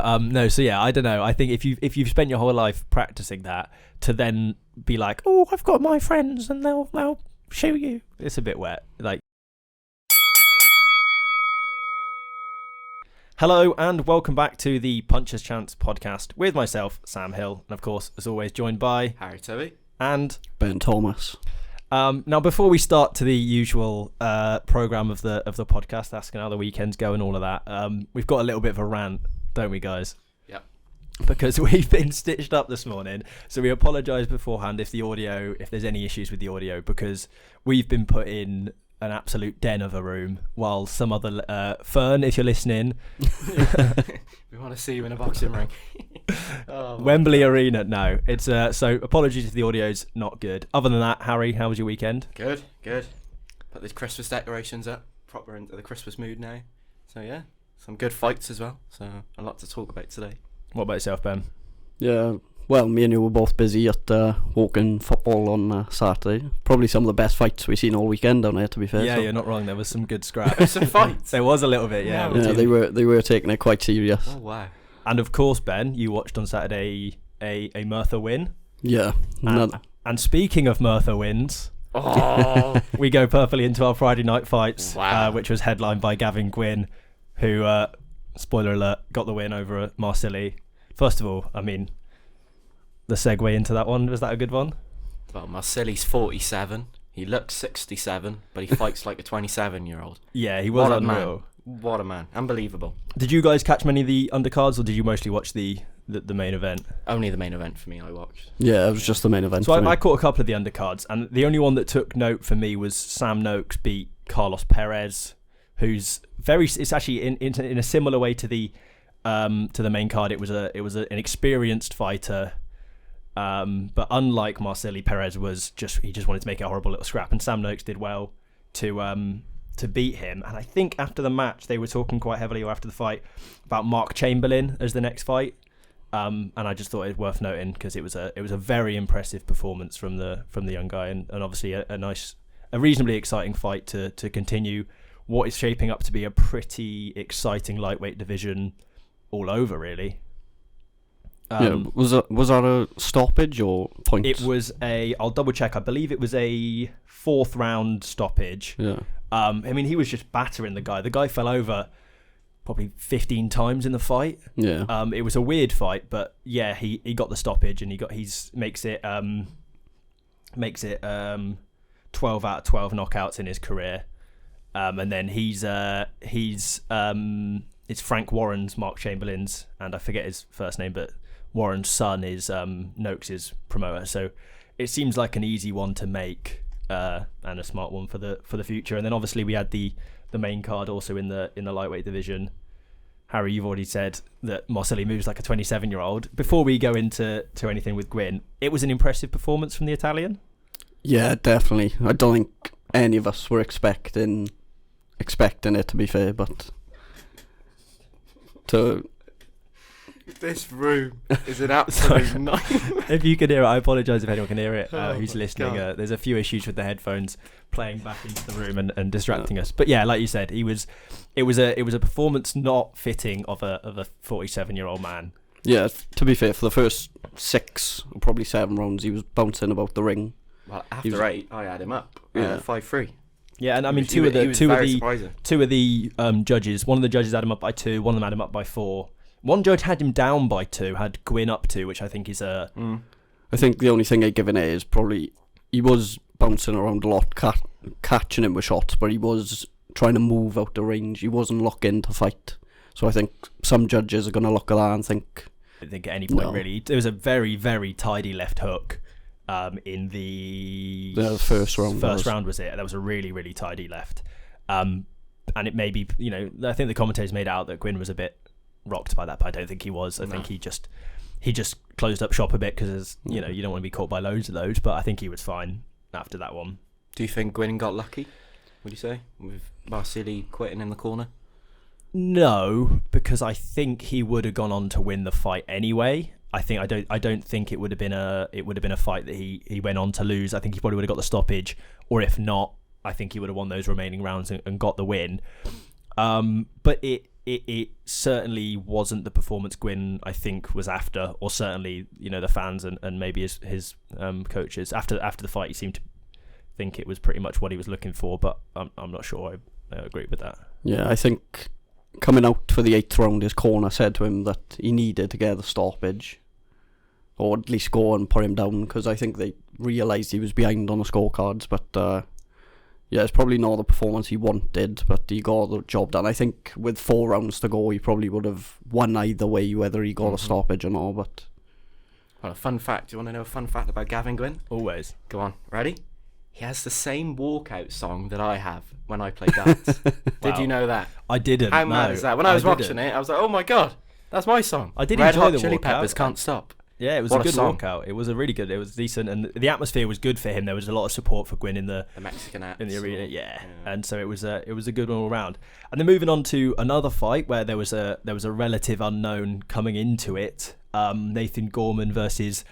No, so yeah, I don't know. I think if you've spent your whole life practicing that, to then be like, oh, I've got my friends and they'll shoot you, it's a bit wet. Like, hello and welcome back to the Puncher's Chance podcast with myself, Sam Hill, and of course, as always, joined by Harry Tovey and Ben Thomas. Now, before we start to the usual program of the podcast, asking how the weekend's go and all of that, we've got a little bit of a rant, don't we, guys? Yep. Because we've been stitched up this morning, so we apologise beforehand if there's any issues with the audio, because we've been put in an absolute den of a room while some other Fern, if you're listening, we want to see you in a boxing ring. Wembley Arena. No, it's so apologies if the audio's not good. Other than that, Harry, how was your weekend? Good. Put the Christmas decorations up, proper into the Christmas mood now. So yeah, some good fights as well. So a lot to talk about today. What about yourself, Ben? Yeah, well, me and you were both busy at Woking football on Saturday. Probably some of the best fights we've seen all weekend down there, to be fair. Yeah, so. You're not wrong. There was some good scrap. There was some fights. There was a little bit, yeah. Yeah, they were taking it quite serious. Oh wow. And of course, Ben, you watched on Saturday a Merthyr win. Yeah. And speaking of Merthyr wins, we go perfectly into our Friday night fights, which was headlined by Gavin Gwynne, who, spoiler alert, got the win over Marsili. First of all, I mean, the segue into that one, was that a good one? Well, Marsili's 47. He looks 67, but he fights like a 27-year-old. Yeah, he was unreal. What a man. Unbelievable. Did you guys catch many of the undercards, or did you mostly watch the main event? Only the main event for me I watched. Yeah, it was just the main event. So I caught a couple of the undercards, and the only one that took note for me was Sam Noakes beat Carlos Perez, who's it's actually in a similar way to the main card. It was an experienced fighter, but unlike Marsili, Perez he just wanted to make it a horrible little scrap, and Sam Noakes did well to beat him. And I think after the match they were talking quite heavily, or after the fight, about Mark Chamberlain as the next fight, and I just thought it was worth noting because it was a very impressive performance from the young guy, and obviously a reasonably exciting fight to continue what is shaping up to be a pretty exciting lightweight division all over, really. Was that a stoppage or points? It was I'll double check, I believe it was a 4th round stoppage. Yeah. I mean, he was just battering the guy. The guy fell over probably 15 times in the fight. Yeah. It was a weird fight, but yeah, he got the stoppage, and makes it 12 out of 12 knockouts in his career. And then it's Frank Warren's, Mark Chamberlain's, and I forget his first name, but Warren's son is Noakes' promoter. So it seems like an easy one to make, and a smart one for the future. And then obviously we had the main card also in the lightweight division. Harry, you've already said that Marsili moves like a 27-year-old. Before we go into anything with Gwynne, it was an impressive performance from the Italian. Yeah, definitely. I don't think any of us were expecting it, to be fair, but this room is an absolute nightmare. If you can hear it, I apologise if anyone can hear it who's listening. God. There's a few issues with the headphones playing back into the room and distracting us. But yeah, like you said, it was a performance not fitting of a 47-year-old man. Yeah, to be fair, for the first 6 or probably 7 rounds, he was bouncing about the ring. Well, after 8, I had him up 5-3. Yeah, and I mean, two of the judges. One of the judges had him up by 2. One of them had him up by 4. One judge had him down by 2. Had Gwynne up 2, which I think is a. I think the only thing I'd give it is probably he was bouncing around a lot, catching him with shots, but he was trying to move out the range. He wasn't looking to fight. So I think some judges are going to look at that and think. I don't think at any point really. There was a very, very tidy left hook. In the first round. Round was it? That was a really, really tidy left. And it may be, I think the commentators made out that Gwynne was a bit rocked by that, but I don't think he was. I think he just closed up shop a bit because you don't want to be caught by loads of those. But I think he was fine after that one. Do you think Gwynne got lucky? Would you say with Marsili quitting in the corner? No, because I think he would have gone on to win the fight anyway. I don't think it would have been a fight that he went on to lose. I think he probably would have got the stoppage, or if not, I think he would have won those remaining rounds and got the win. But it certainly wasn't the performance Gwynne, I think, was after, or certainly, the fans and maybe his coaches. After the fight, he seemed to think it was pretty much what he was looking for, but I'm not sure I agree with that. Yeah, I think coming out for the 8th round, his corner said to him that he needed to get the stoppage, or at least go and put him down, because I think they realised he was behind on the scorecards, but yeah, it's probably not the performance he wanted, but he got the job done. I think with 4 rounds to go, he probably would have won either way, whether he got a stoppage or not. But well, a fun fact. Do you want to know a fun fact about Gavin Gwynne? Always. Go on. Ready? He has the same walkout song that I have when I play darts. Did you know that? I didn't. How mad is that? When I was watching it, I was like, oh my God, that's my song. I did Red enjoy Hot the Chili walkout. Peppers, Can't Stop. Yeah, it was What a good song. walkout. It was a really good. It was decent, and the atmosphere was good for him. There was a lot of support for Gwynne in the Mexican acts. in the arena. Yeah, and so it was a good one all around. And then moving on to another fight where there was a relative unknown coming into it. Nathan Gorman versus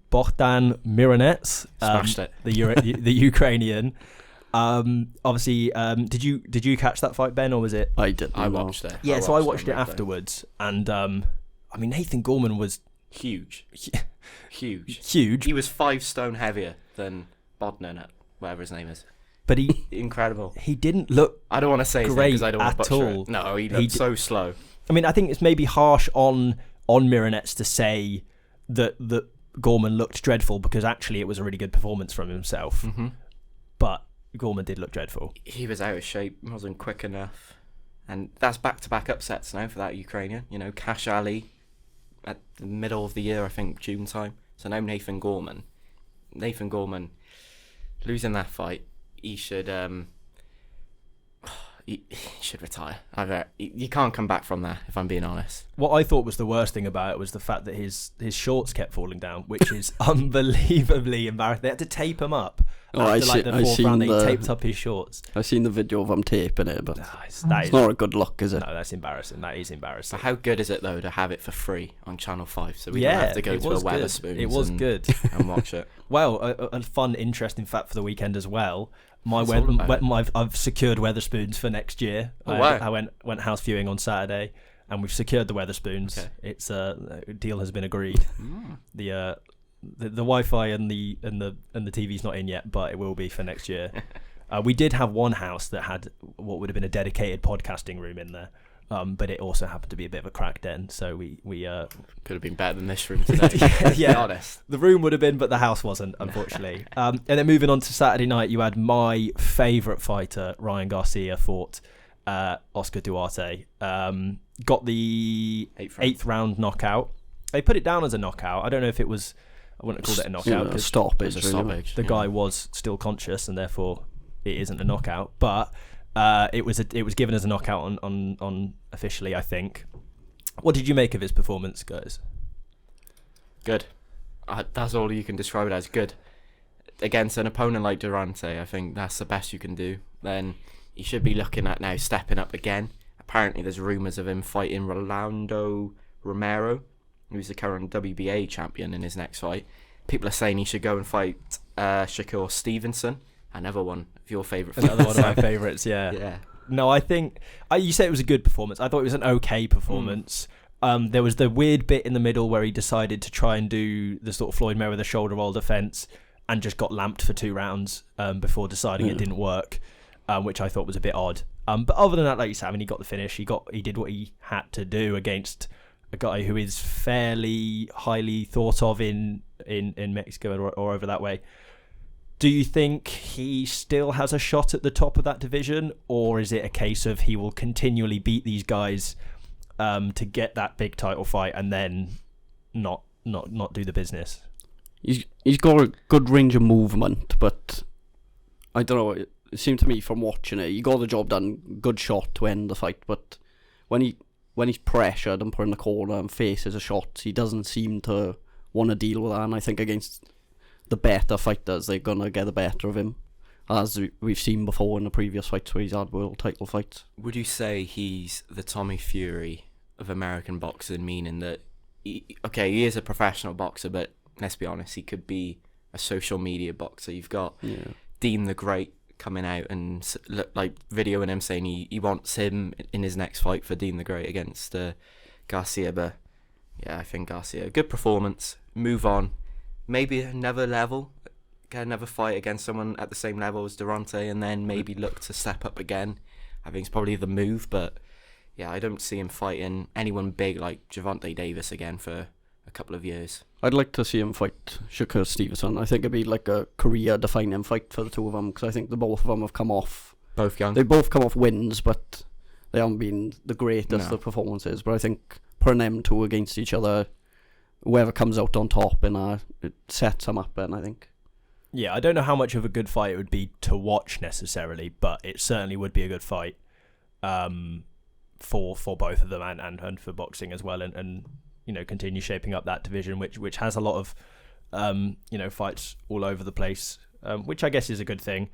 Bogdan Myronets. Smashed it. The Ukrainian. Obviously, did you catch that fight, Ben, or was it? I did. I watched it. Yeah, so I watched it afterwards, and I mean, Nathan Gorman was huge. Huge. He was 5 stone heavier than Bodnan, whatever his name is. But he incredible. He didn't look. I don't want to say his name because I don't want to at butcher all. it. No, he looked so slow. I mean, I think it's maybe harsh on Myronets to say that Gorman looked dreadful, because actually it was a really good performance from himself. Mm-hmm. But Gorman did look dreadful. He was out of shape, wasn't quick enough. And that's back-to-back upsets now for that Ukrainian. Cash Ali at the middle of the year, I think, June time. So now Nathan Gorman. Nathan Gorman, losing that fight, he should he should retire. You can't come back from that, if I'm being honest. What I thought was the worst thing about it was the fact that his shorts kept falling down, which is unbelievably embarrassing. They had to tape him up. After the 4th round, they taped up his shorts. I've seen the video of him taping it, but it's not a good look, is it? No, that's embarrassing. That is embarrassing. But how good is it, though, to have it for free on Channel 5, so we don't have to go to a Wetherspoons It was good. And watch it. Well, a fun, interesting fact for the weekend as well. I've secured Wetherspoons for next year. Oh, wow. I went house viewing on Saturday, and we've secured the Wetherspoons. Okay. It's deal has been agreed. The Wi-Fi and the TV's not in yet, but it will be for next year. We did have one house that had what would have been a dedicated podcasting room in there, but it also happened to be a bit of a crack den, so we could have been better than this room today. Yeah, be honest. The room would have been, but the house wasn't, unfortunately. And then moving on to Saturday night, you had my favourite fighter, Ryan Garcia, fought Oscar Duarte. Got the 8th round knockout. They put it down as a knockout. I don't know if it was. I wouldn't have called it a knockout. Yeah, stoppage. The guy was still conscious, and therefore it isn't a knockout. But it was given as a knockout on officially, I think. What did you make of his performance, guys? Good. That's all you can describe it as. Good. Against an opponent like Duarte, I think that's the best you can do. Then you should be looking at now stepping up again. Apparently there's rumours of him fighting Rolando Romero, who's the current WBA champion, in his next fight. People are saying he should go and fight Shakur Stevenson, another one of your favourite fights. Another one of my favourites, yeah. Yeah. No, I think you said it was a good performance. I thought it was an okay performance. There was the weird bit in the middle where he decided to try and do the sort of Floyd Mayweather shoulder roll defence and just got lamped for 2 rounds before deciding it didn't work, which I thought was a bit odd. But other than that, like you said, I mean, he got the finish. He did what he had to do against a guy who is fairly highly thought of in Mexico or over that way. Do you think he still has a shot at the top of that division, or is it a case of he will continually beat these guys to get that big title fight and then not do the business? He's got a good range of movement, but I don't know. It seemed to me from watching it, he got the job done. Good shot to end the fight, but when he's pressured and put in the corner and faces a shot, he doesn't seem to want to deal with that. And I think against the better fighters, they're gonna get the better of him, as we've seen before in the previous fights where he's had world title fights. Would you say he's the Tommy Fury of American boxing, meaning that he is a professional boxer, but let's be honest, he could be a social media boxer? You've got Dean the Great coming out and videoing him saying he wants him in his next fight for Dean the Great against Garcia. But yeah, I think Garcia, good performance, move on, maybe another level, get another fight against someone at the same level as Duarte, and then maybe look to step up again. I think it's probably the move, but yeah, I don't see him fighting anyone big like Gervonta Davis again for a couple of years. I'd like to see him fight Shakur Stevenson. I think it'd be like a career-defining fight for the two of them, because I think the both of them have come off. Both young. They both come off wins, but they haven't been the greatest of performances. But I think putting them two against each other, whoever comes out on top, and it sets them up. And I think. Yeah, I don't know how much of a good fight it would be to watch necessarily, but it certainly would be a good fight for both of them and for boxing as well, and continue shaping up that division, which has a lot of fights all over the place, which I guess is a good thing.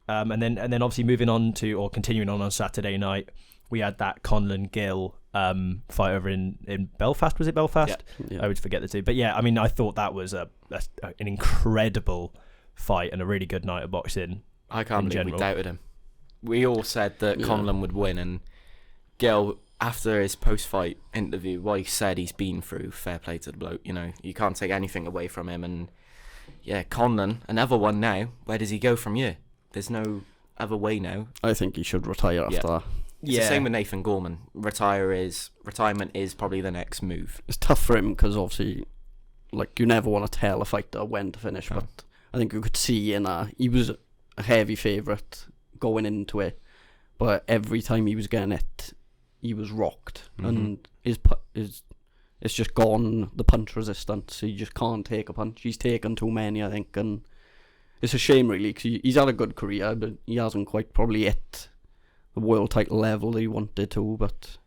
And then obviously moving on to, or continuing on Saturday night, we had that Conlan Gill fight over in Belfast. Was it Belfast? Yeah. I always forget the two. But yeah, I mean, I thought that was an incredible fight and a really good night of boxing. I can't believe we doubted him. We all said that Conlan would win, and Gill, after his post-fight interview, what he said he's been through, fair play to the bloke. You can't take anything away from him. And yeah, Conlan, another one now. Where does he go from here? There's no other way now. I think he should retire after that. It's the same with Nathan Gorman. Retirement is probably the next move. It's tough for him because obviously, you never want to tell a fighter when to finish. Oh. But I think you could see he was a heavy favourite going into it, but every time he was getting it, he was rocked, and it's just gone, the punch resistance. He just can't take a punch. He's taken too many, I think, and it's a shame really, because he's had a good career, but he hasn't quite probably hit the world title level that he wanted to. But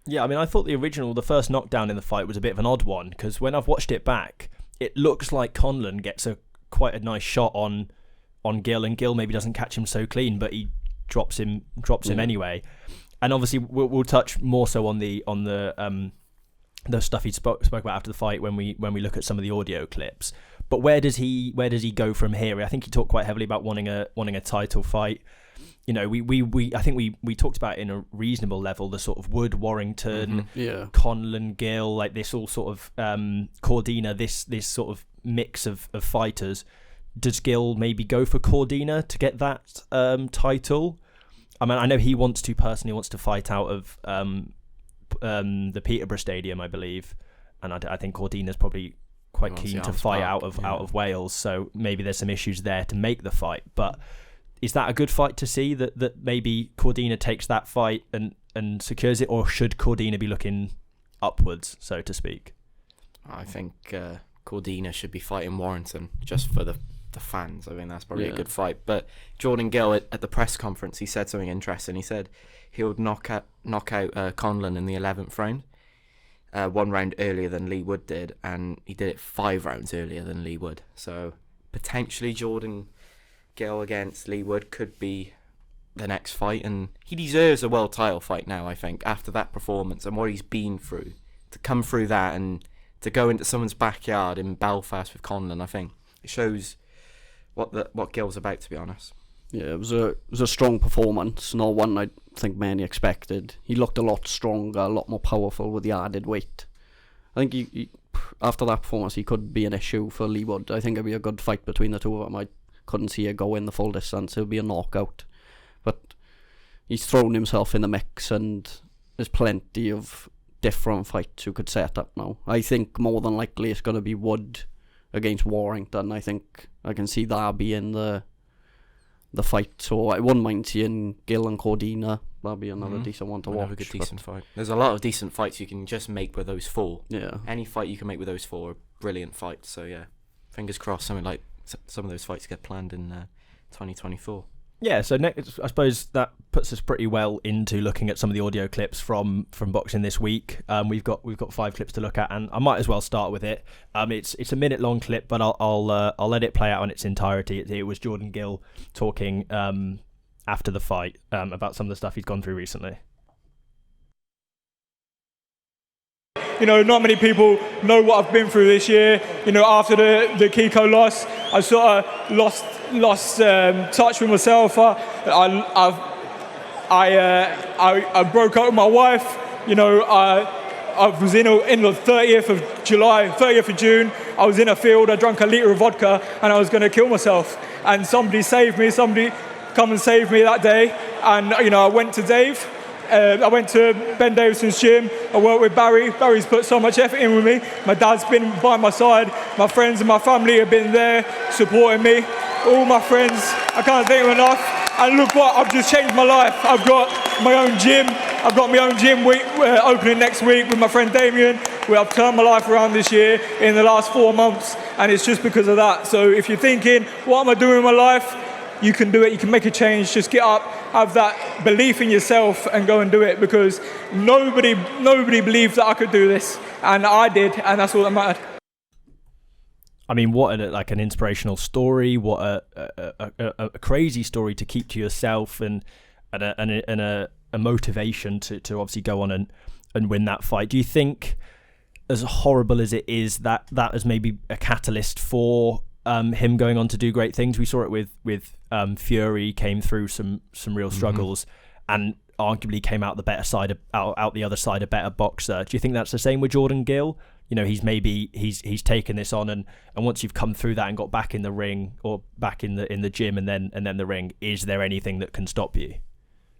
yeah, I mean, I thought the first knockdown in the fight was a bit of an odd one, because when I've watched it back, it looks like Conlan gets quite a nice shot on Gill, and Gill maybe doesn't catch him so clean, but he drops him anyway. And obviously, we'll touch more so on the stuff he spoke about after the fight when we look at some of the audio clips. But where does he go from here? I think he talked quite heavily about wanting a title fight. I think we talked about it in a reasonable level, the sort of Wood, Warrington, Conlan, Gill, like this all sort of Cordina, this sort of mix of fighters. Does Gill maybe go for Cordina to get that title? I mean, I know he wants to fight out of the Peterborough Stadium, I believe, and I think Cordina's probably quite keen to fight out of Wales, so maybe there's some issues there to make the fight. But is that a good fight to see, that maybe Cordina takes that fight and secures it, or should Cordina be looking upwards, so to speak? I think Cordina should be fighting Warrington just for the fans. I mean, that's probably a good fight. But Jordan Gill at the press conference, he said something interesting. He said he would knock out Conlan in the 11th round, 1 round earlier than Lee Wood did, and he did it 5 rounds earlier than Lee Wood. So potentially Jordan Gill against Lee Wood could be the next fight, and he deserves a world title fight now, I think, after that performance and what he's been through. To come through that and to go into someone's backyard in Belfast with Conlan, I think it shows what Gill's about, to be honest. Yeah, it was a strong performance, not one I think many expected. He looked a lot stronger, a lot more powerful with the added weight. I think he after that performance, he could be an issue for Lee Wood. I think it'd be a good fight between the two of them. I couldn't see it go in the full distance. It would be a knockout. But he's thrown himself in the mix, and there's plenty of different fights you could set up now. I think more than likely it's going to be Wood against Warrington. I think I can see that being the fight. So I wouldn't mind seeing Gill and Cordina. That'll be another decent one to watch. Another good decent fight. There's a lot of decent fights you can just make with those 4. Yeah. Any fight you can make with those 4 are brilliant fights. So yeah, fingers crossed some of those fights get planned in 2024. Yeah, so next, I suppose that puts us pretty well into looking at some of the audio clips from boxing this week. We've got 5 clips to look at, and I might as well start with it. It's a minute long clip, but I'll let it play out in its entirety. It was Jordan Gill talking after the fight about some of the stuff he's gone through recently. not many people know what I've been through this year. After the Kiko loss, I sort of lost touch with myself. I broke up with my wife. I was in the 30th of July, 30th of June. I was in a field. I drank a litre of vodka, and I was going to kill myself. And somebody saved me. Somebody come and saved me that day. And I went to Dave. I went to Ben Davison's gym. I worked with Barry. Barry's put so much effort in with me. My dad's been by my side. My friends and my family have been there supporting me. All my friends, I can't thank them enough. And look what, I've just changed my life. I've got my own gym. I've got my own gym opening next week with my friend Damien, where I've turned my life around this year in the last 4 months. And it's just because of that. So if you're thinking, what am I doing with my life? You can do it. You can make a change. Just get up, have that belief in yourself, and go and do it. Because nobody believed that I could do this, and I did, and that's all that mattered. I mean, what an inspirational story! What a crazy story to keep to yourself, and a motivation to obviously go on and win that fight. Do you think, as horrible as it is, that is maybe a catalyst for him going on to do great things? We saw it with Fury, came through some real struggles, and arguably came out the better side, out the other side, a better boxer. Do you think that's the same with Jordan Gill? He's taken this on, and once you've come through that and got back in the ring, or back in the gym and then the ring, is there anything that can stop you?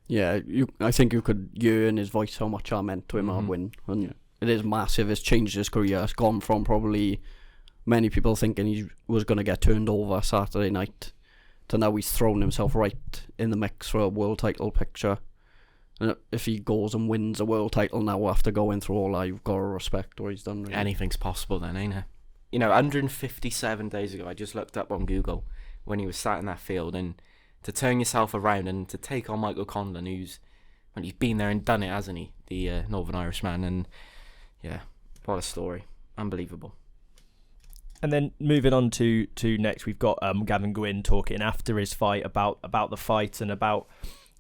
Yeah, I think you could hear in his voice how much I meant to him at win, and it is massive. It's changed his career. It's gone from probably many people thinking he was going to get turned over Saturday night to now he's thrown himself right in the mix for a world title picture. And if he goes and wins a world title now after going through all that, you've got to respect what he's done. Really. Anything's possible then, ain't it? 157 days ago, I just looked up on Google when he was sat in that field, and to turn yourself around and to take on Michael Conlan, he's been there and done it, hasn't he? The Northern Irishman, and yeah, what a story. Unbelievable. And then moving on to next, we've got Gavin Gwynne talking after his fight about the fight and about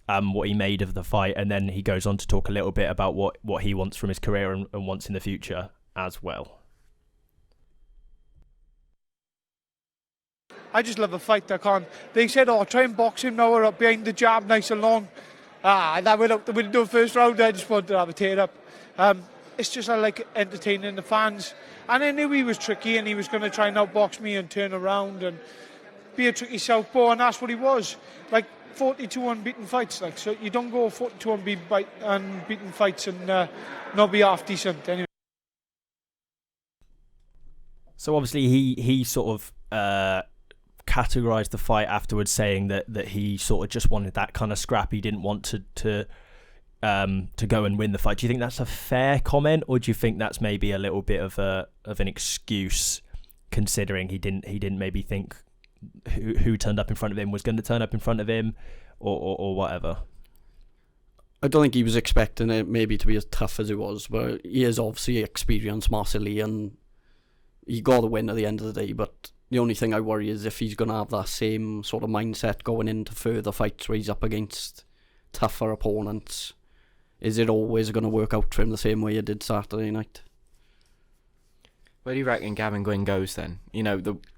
what he made of the fight, and then he goes on to talk a little bit about what he wants from his career and wants in the future as well. I just love a fight. I can't. They said, try and box him now, or up behind the jab nice and long. That went out the window first round. I just wanted to have a tear up. It's just I like entertaining the fans. And I knew he was tricky, and he was going to try and outbox me and turn around and be a tricky southpaw, and that's what he was. 42 unbeaten fights, so you don't go 42 unbeaten fights and not be half decent anyway. So obviously he sort of categorised the fight afterwards, saying that he sort of just wanted that kind of scrap. He didn't want to go and win the fight. Do you think that's a fair comment, or do you think that's maybe a little bit of an excuse, considering he didn't maybe think who turned up in front of him was going to turn up in front of him, or whatever? I don't think he was expecting it maybe to be as tough as it was, but he is obviously experienced Marsili, and he got the win at the end of the day. But the only thing I worry is if he's going to have that same sort of mindset going into further fights where he's up against tougher opponents. Is it always going to work out for him the same way it did Saturday night? Where do you reckon Gavin Gwynne goes then?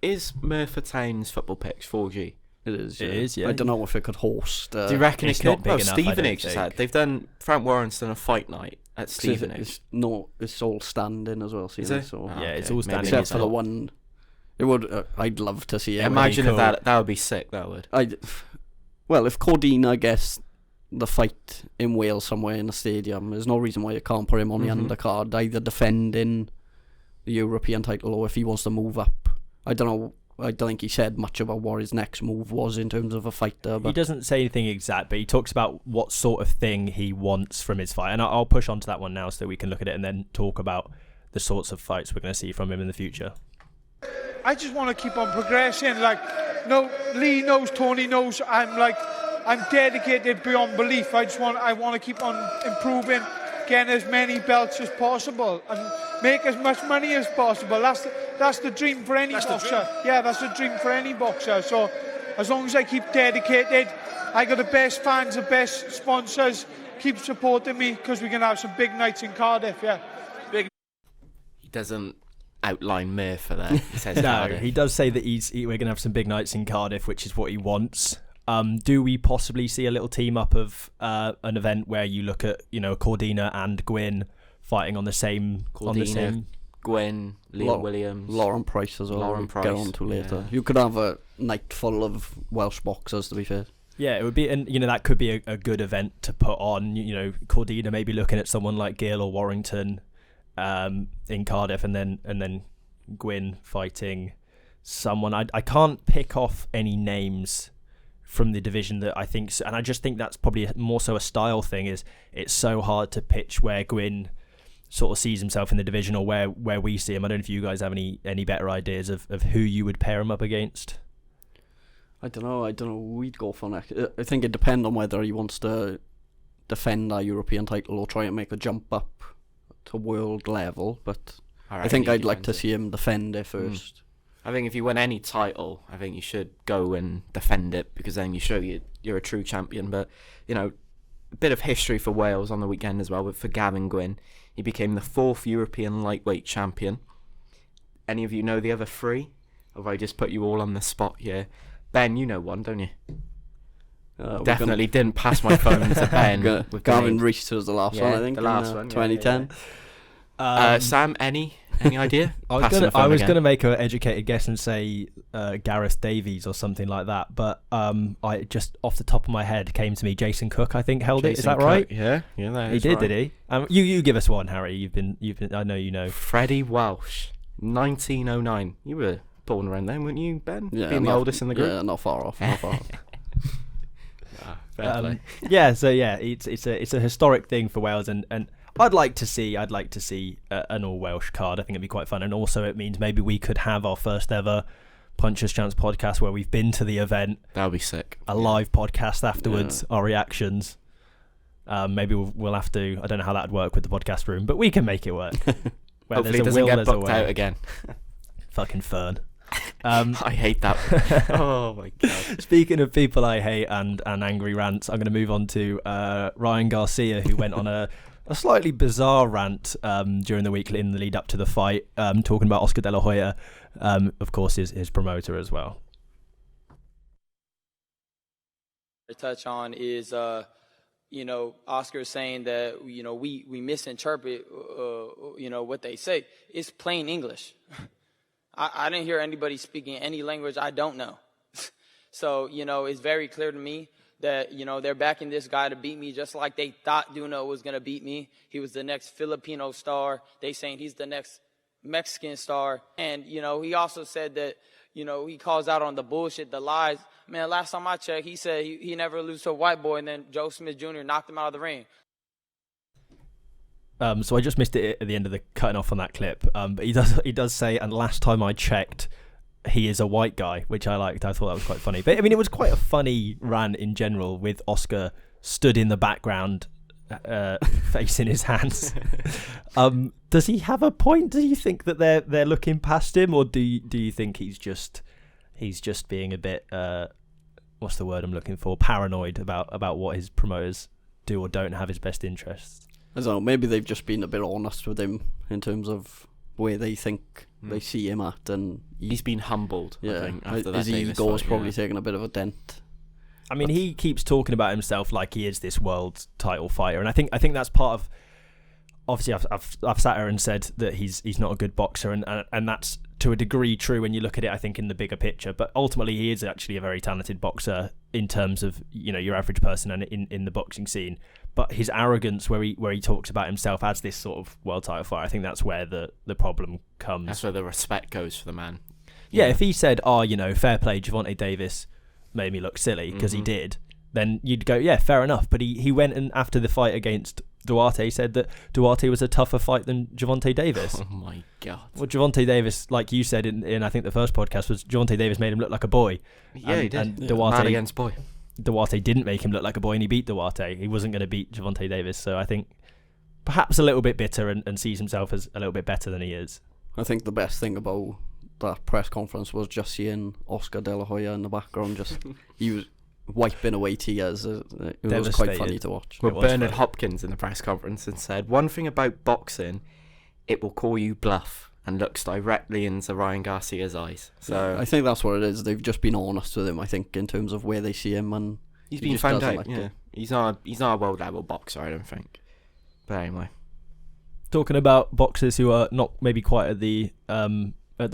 Is Merthyr Town's football pitch 4G? It is. It is, yeah. I don't know if it could host. Do you reckon it could? Not big enough, Stevenage has had. They've done. Frank Warren's done a fight night at Stevenage. It's all standing as well. Is it? So. Yeah, it's all standing. Except for the one. It would. I'd love to see it. Imagine if that would be sick. That would. Well, if Cordina gets the fight in Wales somewhere in a stadium, there's no reason why you can't put him on the undercard, either defending the European title or if he wants to move up. I don't know. I don't think he said much about what his next move was in terms of a fighter. But he doesn't say anything exact, but he talks about what sort of thing he wants from his fight. And I'll push on to that one now so we can look at it and then talk about the sorts of fights we're going to see from him in the future. I just want to keep on progressing. Lee knows, Tony knows. I'm dedicated beyond belief. I want to keep on improving, getting as many belts as possible, and make as much money as possible. That's the dream for any boxer. Yeah, that's the dream for any boxer. So as long as I keep dedicated, I got the best fans, the best sponsors. Keep supporting me, because we're going to have some big nights in Cardiff. Yeah. doesn't outline Murph there. He says No, Cardiff. he does say that we're going to have some big nights in Cardiff, which is what he wants. Do we possibly see a little team up of an event where you look at, Cordina and Gwynne fighting on the same... Gwynne, Liam Williams, Lauren Price as well. Lauren we'll Price, get on to later. yeah. You could have a night full of Welsh boxers, to be fair. Yeah, it would be, and that could be a good event to put on. Cordina maybe looking at someone like Gill or Warrington in Cardiff, and then Gwynne fighting someone. I can't pick off any names from the division that I think, and I just think that's probably more so a style thing. Is it's so hard to pitch where Gwynne sort of sees himself in the division, or where we see him. I don't know if you guys have any better ideas of who you would pair him up against. I don't know. We'd go for next. I think it depends on whether he wants to defend our European title or try and make a jump up to world level. But I think I'd like to see him defend it first. I think if you win any title, I think you should go and defend it, because then you show you're a true champion. But, a bit of history for Wales on the weekend as well, for Gavin Gwynne. He became the 4th European lightweight champion. Any of you know the other 3? Or have I just put you all on the spot here? Ben, you know one, don't you? Definitely didn't pass my phone to Ben. With Gavin Rees was the last one, I think. The last one, 2010. Sam, any idea? I was gonna make an educated guess and say Gareth Davies or something like that, but I just off the top of my head came to me Jason Cook. I think held it. Is that right? Yeah, he did. Right. Did he? You give us one, Harry. You've been. I know you know. Freddie Welsh, 1909. You were born around then, weren't you, Ben? Yeah, being the oldest in the group. Yeah, not far off. Fair play. It's a historic thing for Wales, and I'd like to see an all Welsh card. I think it'd be quite fun, and also it means maybe we could have our first ever Puncher's Chance podcast where we've been to the event. That would be sick. A live podcast afterwards, our reactions. Maybe we'll have to. I don't know how that'd work with the podcast room, but we can make it work. Hopefully it doesn't get booked out again. Fucking Fern. I hate that. Oh my god. Speaking of people I hate and angry rants, I'm going to move on to Ryan Garcia, who went on a slightly bizarre rant during the week in the lead up to the fight, talking about Oscar De La Hoya, of course his promoter as well. To touch on is Oscar saying that we misinterpret what they say. It's plain English. I didn't hear anybody speaking any language I don't know. So, it's very clear to me that, they're backing this guy to beat me just like they thought Duno was going to beat me. He was the next Filipino star. They saying he's the next Mexican star. And, he also said that, he calls out on the bullshit, the lies. Man, last time I checked, he said he never lose to a white boy, and then Joe Smith Jr. knocked him out of the ring. So I just missed it at the end of the cutting off on that clip. But he does say, and last time I checked, he is a white guy, which I liked. I thought that was quite funny. But I mean, it was quite a funny rant in general, with Oscar stood in the background, facing his hands. Does he have a point? Do you think that they're looking past him, or do you think he's just being a bit what's the word I'm looking for? Paranoid about what his promoters do or don't have his best interests? I don't know, maybe they've just been a bit honest with him in terms of where they think they see him at, and he's been humbled. Yeah, I think, after his that ego's probably taken a bit of a dent. I mean, he keeps talking about himself like he is this world title fighter, and I think that's part of. Obviously, I've sat here and said that he's not a good boxer, and that's to a degree true when you look at it, I think, in the bigger picture. But ultimately, he is actually a very talented boxer in terms of your average person and in the boxing scene. But his arrogance, where he talks about himself as this sort of world title fighter, I think that's where the problem comes. That's where the respect goes for the man. Yeah, if he said, fair play, Gervonta Davis made me look silly, because he did, then you'd go, yeah, fair enough. But he went, and after the fight against Duarte, said that Duarte was a tougher fight than Gervonta Davis. Oh my god. Well, Gervonta Davis, like you said in I think the first podcast, was Gervonta Davis made him look like a boy. Yeah, he did. And Duarte, man against boy. Duarte didn't make him look like a boy, and he beat Duarte. He wasn't going to beat Gervonta Davis, so I think perhaps a little bit bitter and sees himself as a little bit better than he is. I think the best thing about that press conference was just seeing Oscar De La Hoya in the background. Just he was wiping away tears. It was quite funny to watch. Well, Bernard Hopkins in the press conference and said, one thing about boxing it will call you bluff and looks directly into Ryan Garcia's eyes. So I think that's what it is. They've just been honest with him, I think, in terms of where they see him, and he's he been just found doesn't out. like Yeah, it. he's not a world level boxer, I don't think. But anyway, Talking about boxers who are not maybe quite at the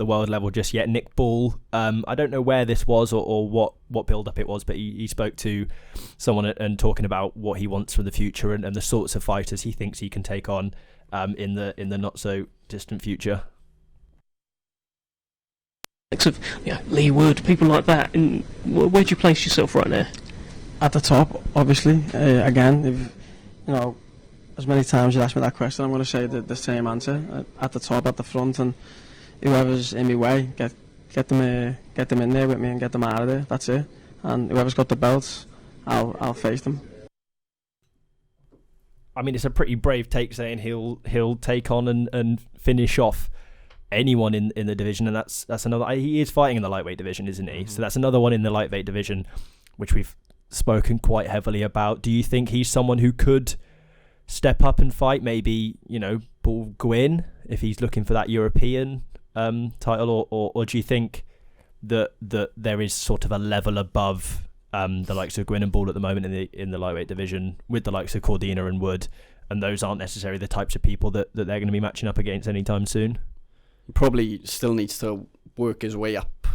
world level just yet, Nick Ball. I don't know where this was or what build up it was, but he spoke to someone and talking about what he wants for the future and the sorts of fighters he thinks he can take on in the not so distant future. Of Lee Wood, people like that, and where do you place yourself right now? At the top, obviously. Again, if as many times you ask me that question, I'm going to say the same answer. At the top, at the front, and whoever's in my way, get them in there with me and get them out of there. That's it. And whoever's got the belts, I'll face them. I mean, it's a pretty brave take saying he'll take on and finish off anyone in the division, and that's another. He is fighting in the lightweight division, isn't he? Mm-hmm. So that's another one in the lightweight division, which we've spoken quite heavily about. Do you think he's someone who could step up and fight? Maybe Paul Gwynne if he's looking for that European title, or do you think that there is sort of a level above the likes of Gwynne and Ball at the moment in the lightweight division with the likes of Cordina and Wood, and those aren't necessarily the types of people that they're going to be matching up against anytime soon? Probably still needs to work his way up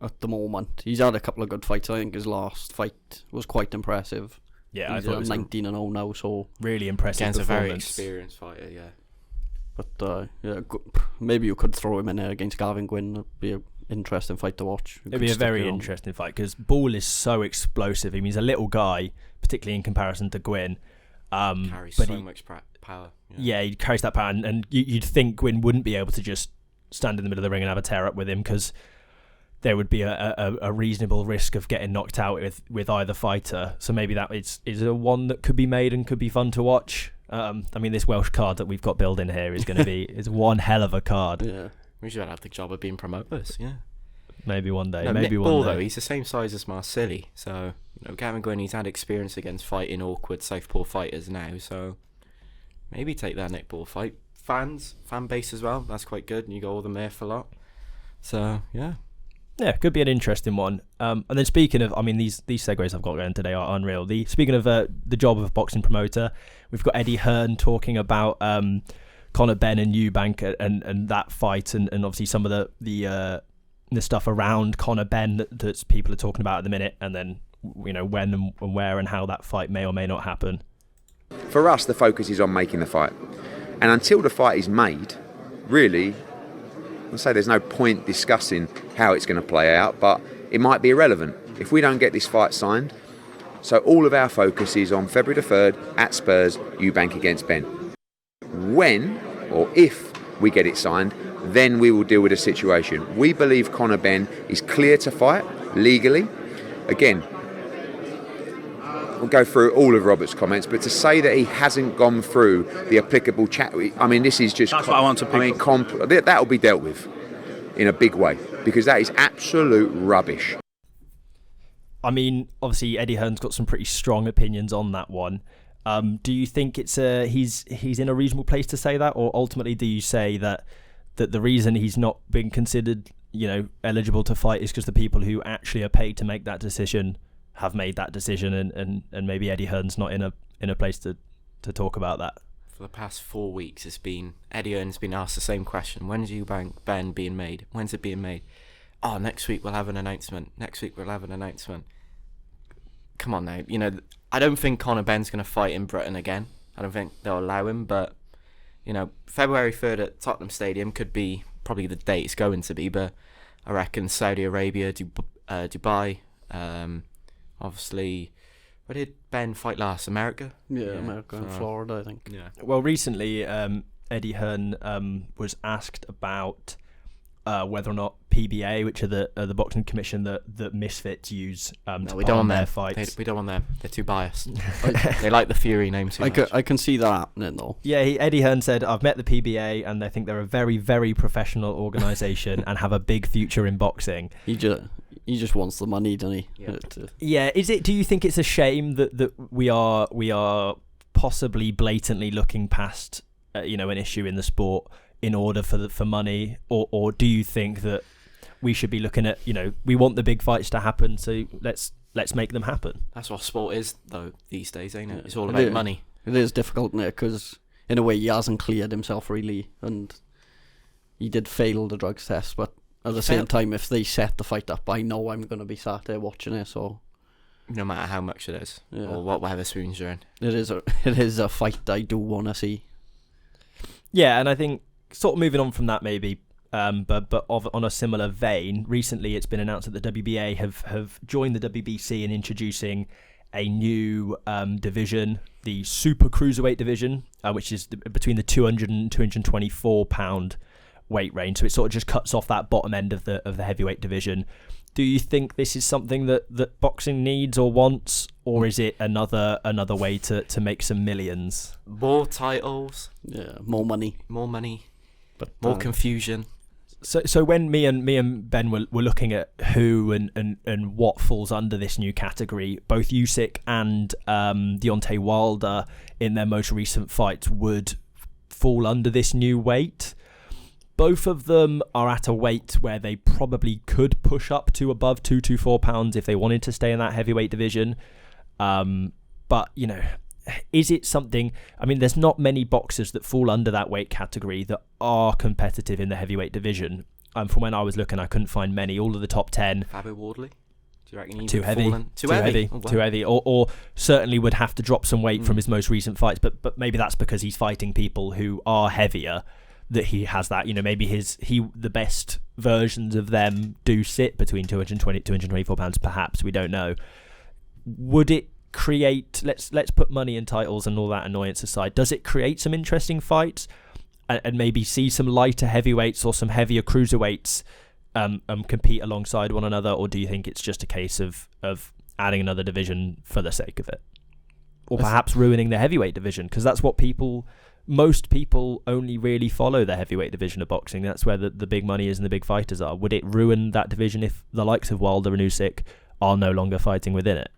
at the moment. He's had a couple of good fights. I think his last fight was quite impressive. Yeah, he's I thought it was 19-0 now, so really impressive. Against a performance. very experienced fighter, yeah. But maybe you could throw him in there against Gavin Gwynne. It'd be an interesting fight to watch. It'd be a very interesting fight because Ball is so explosive. I mean, he's a little guy, particularly in comparison to Gwynne. Carries but so much power. Yeah, he carries that power, and you'd think Gwynne wouldn't be able to just stand in the middle of the ring and have a tear up with him, because there would be a reasonable risk of getting knocked out with either fighter. So maybe that is a one that could be made and could be fun to watch. I mean, this Welsh card that we've got built in here is going to be is one hell of a card. Yeah, we should have the job of being promoters. Yeah, maybe one day. No, maybe Nick one Ball, day. though, he's the same size as Marsili, so Gavin Gwynne, he's had experience against fighting awkward southpaw fighters now, so maybe take that Nick Ball fight. Fan base as well, that's quite good, and you got all the there for a lot. So yeah, could be an interesting one. And then speaking of, I mean, these segues I've got going today are unreal. Speaking of the job of a boxing promoter, we've got Eddie Hearn talking about Conor Benn and Eubank and that fight, and obviously some of the stuff around Conor Benn that people are talking about at the minute, and then when and where and how that fight may or may not happen. For us, the focus is on making the fight, and until the fight is made, really, I'd say there's no point discussing how it's going to play out, but it might be irrelevant if we don't get this fight signed. So all of our focus is on February the 3rd at Spurs, Eubank against Benn. When or if we get it signed, then we will deal with the situation. We believe Conor Benn is clear to fight legally. Again, we'll go through all of Robert's comments, but to say that he hasn't gone through the applicable chat, I mean, this is just... That's what I want to pick up. That will be dealt with in a big way, because that is absolute rubbish. I mean, obviously Eddie Hearn's got some pretty strong opinions on that one. Do you think it's he's in a reasonable place to say that, or ultimately do you say that the reason he's not been considered, eligible to fight is because the people who actually are paid to make that decision have made that decision, and maybe Eddie Hearn's not in a place to talk about that? For the past 4 weeks, Eddie Hearn's been asked the same question: when's Eubank Benn being made? When's it being made? Oh, next week we'll have an announcement. Come on now, I don't think Conor Benn's going to fight in Britain again. I don't think they'll allow him, but February 3rd at Tottenham Stadium could be probably the date it's going to be, but I reckon Saudi Arabia, Dubai, obviously, where did Ben fight last? America? Yeah, America and Florida, I think. Yeah. Well, recently, Eddie Hearn was asked about whether or not PBA, which are the boxing commission that misfits use to we don't want their them. fights. We don't want them. They're too biased. They like the Fury name too much. I can see that happening though. Yeah, Eddie Hearn said, I've met the PBA and I think they're a very, very professional organisation and have a big future in boxing. He just wants the money, doesn't he? Yeah. Do you think it's a shame that we are possibly blatantly looking past an issue in the sport in order for money, or do you think that we should be looking at, we want the big fights to happen, so let's make them happen? That's what sport is, though, these days, ain't it? It's all about money. It is difficult, isn't it? Because in a way he hasn't cleared himself really, and he did fail the drugs test, but at the same time, if they set the fight up, I know I'm going to be sat there watching it, so... No matter how much it is, or whatever spoons you're in. It is a fight I do want to see. Yeah, and I think, sort of moving on from that maybe, but on a similar vein, recently it's been announced that the WBA have joined the WBC in introducing a new division, the Super-Cruiserweight division, which is between the 200 and 224 pound weight range. So it sort of just cuts off that bottom end of the heavyweight division. Do you think this is something that boxing needs or wants, or is it another way to make some millions? More titles, more money, but more confusion. So when me and Ben were looking at who and what falls under this new category, both Usyk and Deontay Wilder in their most recent fights would fall under this new weight. Both of them are at a weight where they probably could push up to above 224 pounds if they wanted to stay in that heavyweight division. But, is it something... I mean, there's not many boxers that fall under that weight category that are competitive in the heavyweight division. From when I was looking, I couldn't find many. All of the top 10... Fabio Wardley? Do you reckon he's too heavy? Too heavy. Oh, wow. Too heavy. Or certainly would have to drop some weight from his most recent fights. But maybe that's because he's fighting people who are heavier, that he has that, maybe the best versions of them do sit between 224 pounds, perhaps, we don't know. Would it create, let's put money and titles and all that annoyance aside, does it create some interesting fights and maybe see some lighter heavyweights or some heavier cruiserweights compete alongside one another, or do you think it's just a case of adding another division for the sake of it, or perhaps ruining the heavyweight division? Because that's what most people only really follow the heavyweight division of boxing. That's where the big money is and the big fighters are. Would it ruin that division if the likes of Wilder and Usyk are no longer fighting within it?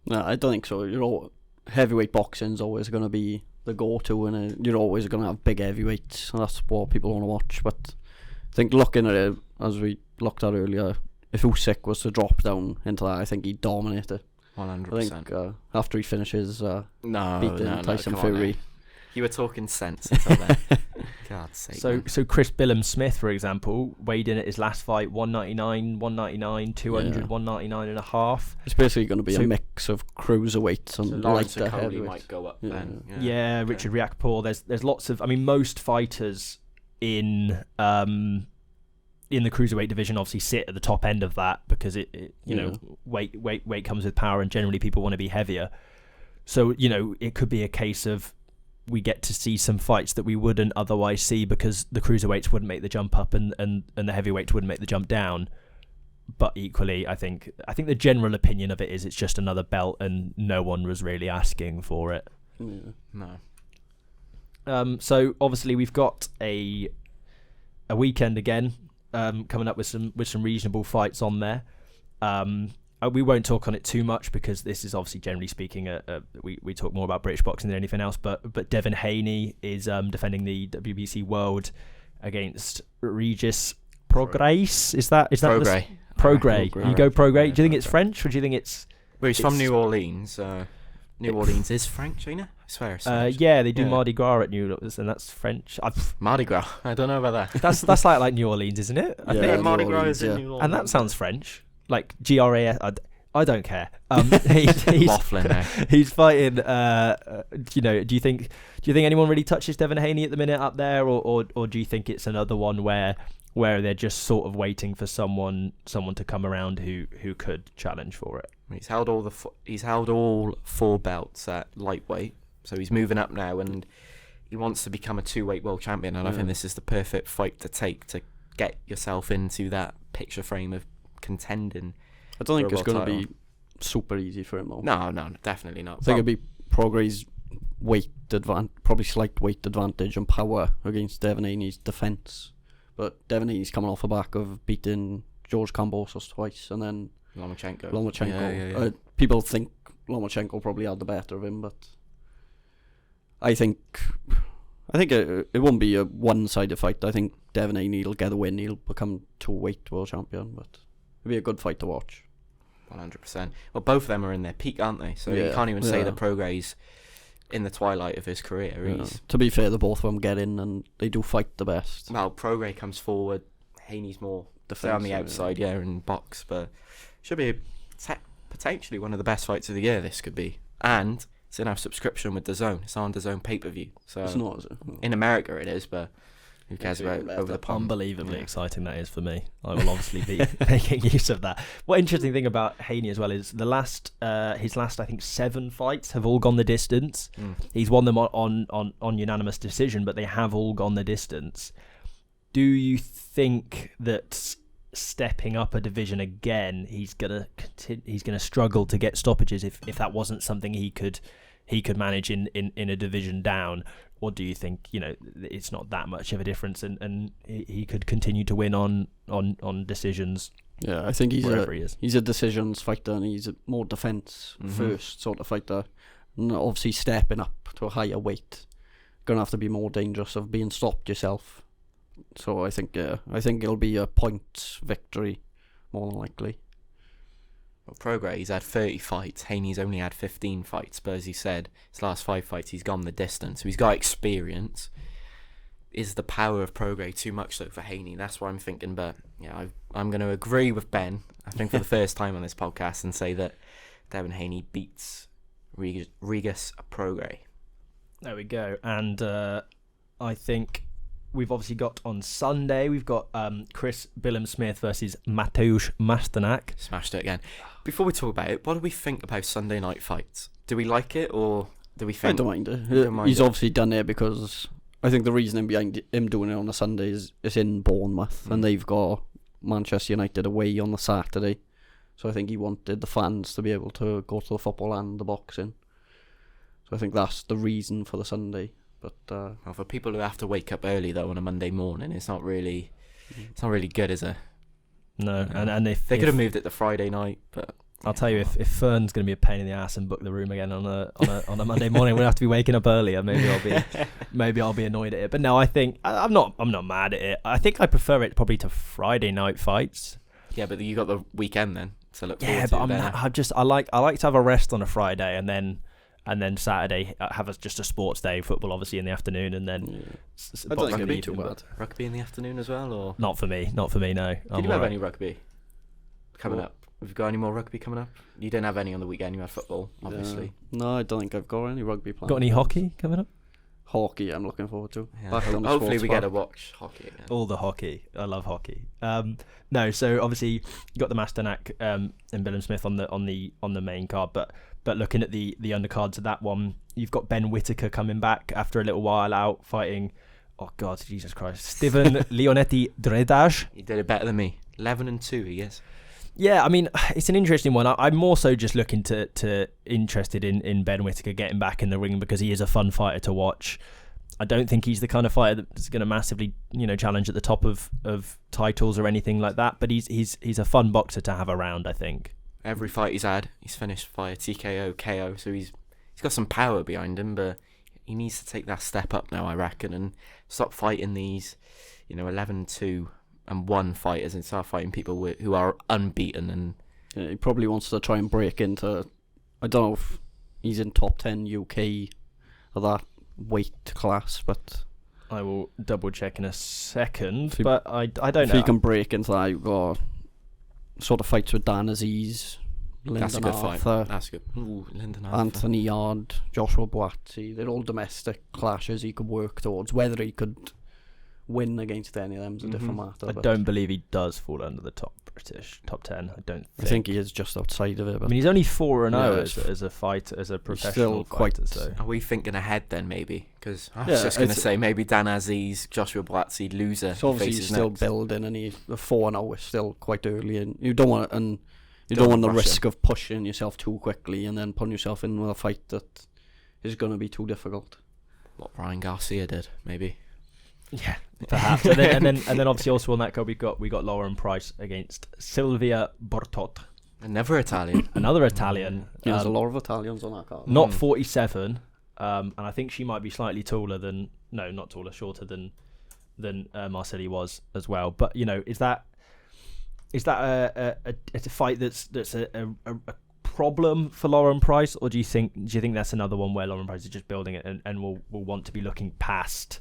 No, I don't think so. Heavyweight boxing's always going to be the go-to, and you're always going to have big heavyweights, and that's what people want to watch. But I think looking at it, as we looked at earlier, if Usyk was to drop down into that, I think he'd dominate it. 100%. I think after he finishes beating Tyson Fury. You were talking sense until then. God's sake. So Chris Billam-Smith, for example, weighed in at his last fight 199, 199, 200, 199 and a half. It's basically going to be a mix of cruiserweights and lighter heavyweights. Might go up then. Yeah, okay. Richard Riakporhe. There's lots of. I mean, most fighters in the cruiserweight division obviously sit at the top end of that because weight comes with power, and generally people want to be heavier. So it could be a case of we get to see some fights that we wouldn't otherwise see because the cruiserweights wouldn't make the jump up and the heavyweights wouldn't make the jump down. But equally, I think the general opinion of it is it's just another belt and no one was really asking for it. No. So obviously we've got a weekend again coming up with some reasonable fights on there. We won't talk on it too much because this is obviously, generally speaking, we talk more about British boxing than anything else. But Devin Haney is defending the WBC World against Regis Prograis. Is that Prograis? Prograis. You go Prograis. Do you think it's French or do you think it's? Well, he's from New Orleans. New Orleans is French, ain't it? I swear it's French. Yeah, they do Mardi Gras at New Orleans, and that's French. Mardi Gras. I don't know about that. That's like New Orleans, isn't it? I think Mardi Gras is in New Orleans. And that sounds French. Like GRAS, I don't care. He's fighting. Do you think anyone really touches Devin Haney at the minute up there, or do you think it's another one where they're just sort of waiting for someone to come around who could challenge for it? He's held all 4 belts at lightweight, so he's moving up now, and he wants to become a 2-weight world champion. And I think this is the perfect fight to take to get yourself into that picture frame of contending. I don't think it's going to be super easy for him though. No, definitely not. I think it'd be Prograis' probably slight weight advantage and power against Devin Haney's defence. But Devin Haney's coming off the back of beating George Kambosos twice and then Lomachenko. Yeah. People think Lomachenko probably had the better of him, but I think I think it won't be a one-sided fight. I think Devin Haney will get the win. He'll become 2-weight world champion, but it'll be a good fight to watch. 100%. Well, both of them are in their peak, aren't they? So you can't even say that Prograis in the twilight of his career. Yeah. To be fair, the both of them get in and they do fight the best. Well, Prograis comes forward. Haney's more on the outside, and box. But should be potentially one of the best fights of the year. This could be, and it's in our subscription with DAZN. It's on DAZN pay-per-view. So it's not, is it? In America it is, but who cares about over the pond? Unbelievably exciting that is for me. I will obviously be making use of that. What interesting thing about Haney as well is his last I think 7 fights have all gone the distance. He's won them on unanimous decision, but they have all gone the distance. Do you think that stepping up a division again, he's gonna struggle to get stoppages if that wasn't something he could manage in a division down? Or do you think it's not that much of a difference and he could continue to win on decisions? Yeah, I think he's a decisions fighter and he's a more defense first sort of fighter. And obviously stepping up to a higher weight, gonna have to be more dangerous of being stopped yourself. So I think it'll be a point victory more than likely. Well, Prograis, he's had 30 fights. Haney's only had 15 fights, but as he said, his last 5 fights he's gone the distance. So he's got experience. Is the power of Prograis too much though for Haney? That's what I'm thinking. But yeah, I'm going to agree with Ben. I think for the first time on this podcast, and say that Devin Haney beats Regis Prograis. There we go. And I think we've obviously got on Sunday, we've got Chris Billam-Smith versus Mateusz Masternak. Smashed it again. Before we talk about it, what do we think about Sunday night fights? Do we like it, or do we think... I don't mind it. He's obviously done it because I think the reason behind him doing it on a Sunday is it's in Bournemouth and they've got Manchester United away on the Saturday. So I think he wanted the fans to be able to go to the football and the boxing. So I think that's the reason for the Sunday. But well, for people who have to wake up early though on a Monday morning, it's not really good, is it? No, and if they could have moved it to Friday night, but I'll tell you, if Fern's going to be a pain in the ass and book the room again on a Monday morning, we'll have to be waking up earlier. Maybe I'll be annoyed at it. But no, I think I'm not mad at it. I think I prefer it probably to Friday night fights. Yeah, but you got the weekend then to look forward to. Yeah, but I like to have a rest on a Friday and then Saturday have just a sports day, football obviously in the afternoon, and then I don't think it'd be too bad. Rugby in the afternoon as well, or not for me, no. Did you have any rugby coming up? Have you got any more rugby coming up? You didn't have any on the weekend. You had football, obviously. No, I don't think I've got any rugby plans. Got any hockey coming up? Hockey, I'm looking forward to. Yeah. Hopefully we get to watch hockey again. All the hockey. I love hockey. No, so obviously you got the Masternak and Billam-Smith on the main card, but looking at the undercards of that one, you've got Ben Whittaker coming back after a little while out fighting. Oh God, Jesus Christ, Steven Leonetti Dredage. He did it better than me. 11-2, he is. Yeah, I mean, it's an interesting one. I'm more so just looking to interested in Ben Whittaker getting back in the ring because he is a fun fighter to watch. I don't think he's the kind of fighter that's going to massively, challenge at the top of titles or anything like that. But he's a fun boxer to have around, I think. Every fight he's had, he's finished via TKO, KO. So he's got some power behind him, but he needs to take that step up now, I reckon, and stop fighting these, 11-2 and 1 fighters and start fighting people who are unbeaten. And yeah, he probably wants to try and break into. I don't know if he's in top 10 UK of that weight class, but I will double check in a second. But I don't know if he can break into that. You've got sort of fights with Dan Aziz, that's a good fight. That's good. Ooh, Anthony Yard, Joshua Duarte. They're all domestic clashes he could work towards. Whether he could win against any of them is a different matter. I don't believe he does fall under the top 10. I think he is just outside of it. But I mean, he's only 4-0 as a fighter, as a professional fighter. So are we thinking ahead then, maybe? Because I was just going to say maybe Dan Aziz, Joshua Duarte, loser. So obviously he's still building, and he's 4-0 is still quite early, and you don't want the risk of pushing yourself too quickly and then putting yourself in with a fight that is going to be too difficult. What Ryan Garcia did, maybe. Yeah, perhaps. and then obviously also on that card we got Lauren Price against Silvia Bortot. Another Italian. Another Italian. Yeah, there's a lot of Italians on that card. Not 47, and I think she might be slightly taller than shorter than Marsili was as well. But is that a fight that's a problem for Lauren Price, or do you think that's another one where Lauren Price is just building it and will want to be looking past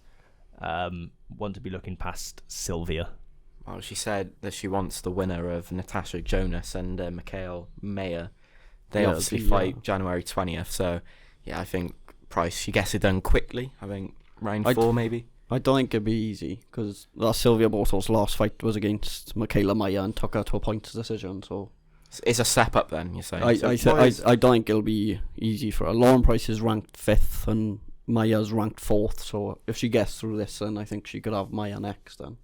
Sylvia? Well, she said that she wants the winner of Natasha Jonas and Mikhail Mayer. They obviously fight January 20th, so yeah, I think Price, she gets it done quickly. I think round 4 maybe. I don't think it'd be easy, because that Sylvia Borto's last fight was against Michaela Mayer and took her to a points decision, so... It's a step up then, you're saying? I don't think it'll be easy for her. Lauren Price is ranked 5th and Mayer's ranked 4th, so if she gets through this, then I think she could have Mayer next then.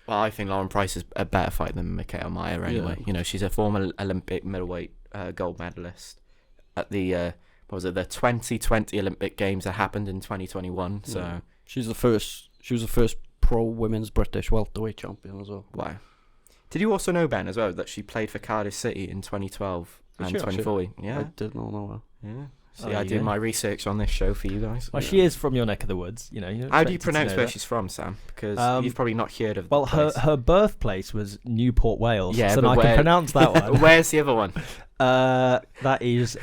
Well, I think Lauren Price is a better fight than Mikhail Mayer anyway. Yeah. She's a former Olympic middleweight gold medalist at the 2020 Olympic Games that happened in 2021. So yeah. She was the first pro women's British welterweight champion as well. Wow. Did you also know, Ben, as well, that she played for Cardiff City in 2012 and 2014? Yeah, I did not know that. Yeah. See, I do my research on this show for you guys. Well, she is from your neck of the woods, How do you pronounce where she's from, Sam? Because you've probably not heard of. Well, her birthplace was Newport, Wales. Yeah, so I can pronounce that one. Where's the other one? That is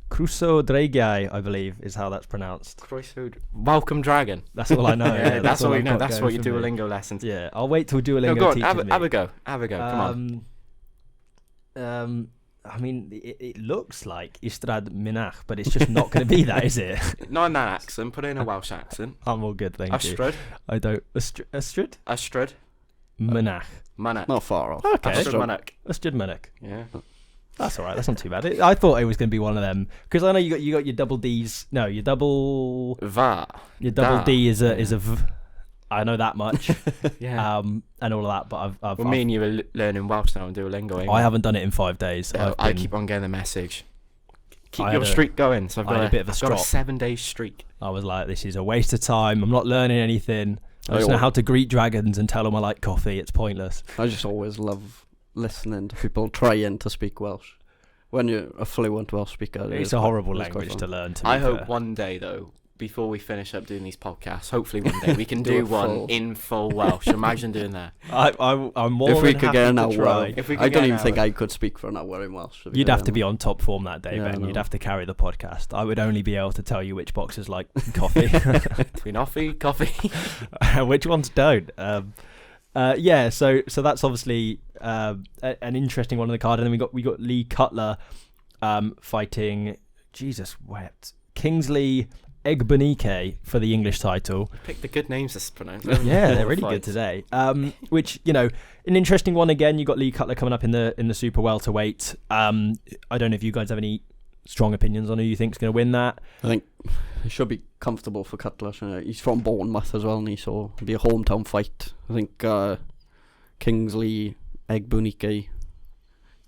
Cruiserweight, I believe, is how that's pronounced. Welcome Dragon. That's all I know. Yeah, that's all you know. That's what your Duolingo lessons. Yeah, I'll wait till Duolingo no, go on, teaches me. Have a go. Come on. I mean, it looks like Istrad Minach, but it's just not going to be that, is it? Not in that accent. Put it in a Welsh accent. I'm all good, thank you. Astrud. I don't. Astrud? Astrud. Minach. Manach. Not far off. Okay. Astrud Manach. Yeah. That's all right. That's not too bad. I thought it was going to be one of them because I know you got your double D's. No, your double. Va. Your double D is a V. I know that much. Yeah. And all of that, but I've me and you are learning Welsh now and Duolingo. I haven't done it in 5 days. I keep on getting the message. Keep your streak going. So I've got a 7-day streak. I was like, this is a waste of time. I'm not learning anything. I just know how to greet dragons and tell them I like coffee. It's pointless. I just always love listening to people trying to speak Welsh. When you're a fluent Welsh speaker, it's a horrible language to learn. I hope one day, though, before we finish up doing these podcasts, hopefully one day we can do one in full Welsh. Imagine doing that. I'm more than happy to try. I don't even think I could speak for an hour in Welsh. You'd have to be on top form that day, Ben. You'd have to carry the podcast. I would only be able to tell you which boxes like coffee. Between coffee. Which ones don't. Yeah, so that's obviously an interesting one on the card, and then we got Lee Cutler fighting Kingsley Egbunike for the English title. Pick the good names to pronounce. Yeah, they're really good today. Which an interesting one again. You got Lee Cutler coming up in the super welterweight. I don't know if you guys have any strong opinions on who you think's going to win that. I think it should be comfortable for Cutler. He's from Bournemouth as well, so it'll be a hometown fight. I think Kingsley Egbunike